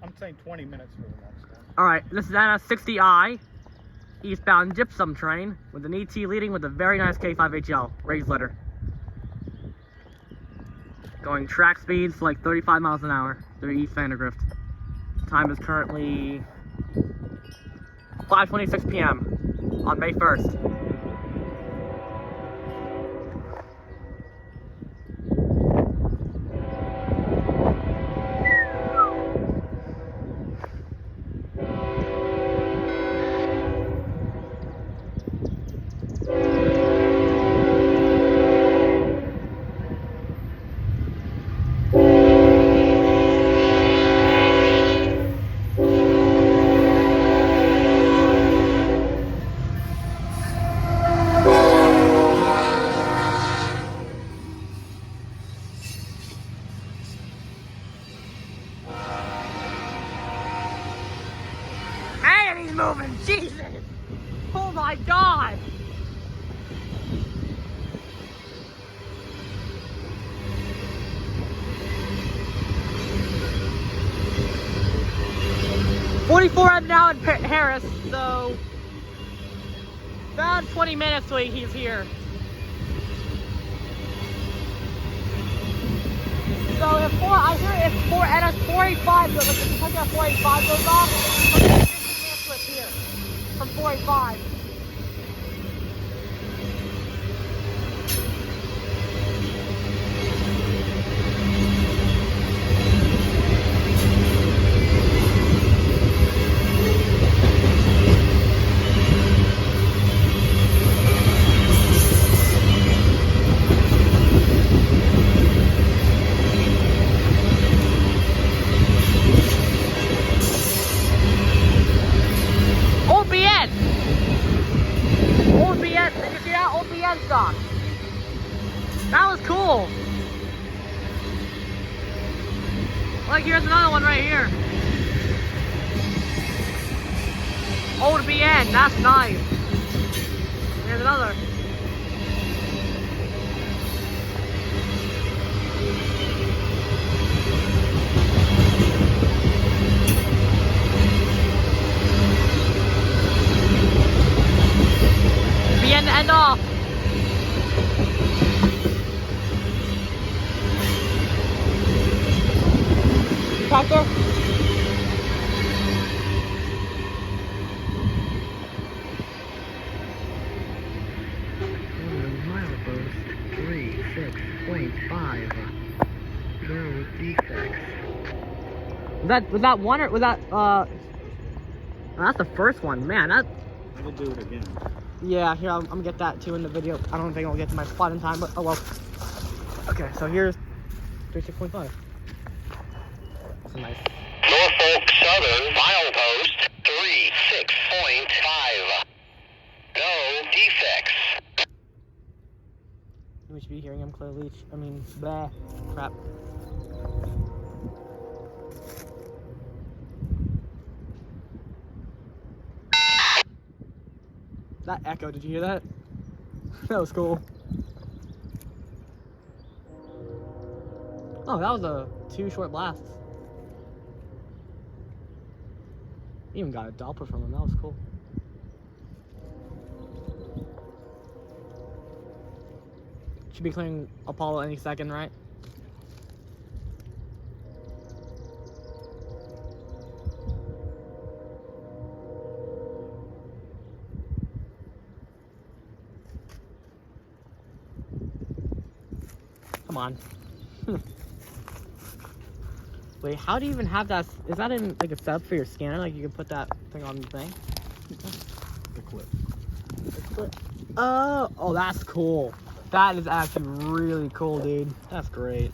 I'm saying 20 minutes for the next one. Alright, this is NS 60I, eastbound gypsum train, with an ET leading with a very nice K5HL, raised litter. Going track speeds to like 35 miles an hour through East Vandergrift. Time is currently 5:26 p.m. on May 1st. He's moving, Jesus! Oh my God! $44 now in Harris, so about 20 minutes till he's here. So I hear if NS 485 goes, like if you take that 485 goes off, I'm gonna 15 minutes slip here from 485. Did you see that OPN stock? That was cool. Like here's another one right here. Old BN, that's nice. Here's another. BN to end off. Tractor. Milepost 36.5. No defects. Was that one or was that that's the first one, man. That We'll do it again. yeah, here I'm gonna get that too in the video. I don't think I'll get to my spot in time, but oh well. Okay, so here's 36.5. That's a nice. Norfolk Southern milepost 36.5. No defects. We should be hearing him clearly. I mean, blah, crap. That echo, did you hear that? That was cool. Oh, that was 2 short blasts. Even got a Doppler from him, that was cool. Should be clearing Apollo any second, right? Come on. Wait, how do you even have that? Is that in like a setup for your scanner? Like you can put that thing on the thing? The clip. The clip. Oh, that's cool. That is actually really cool, dude. That's great.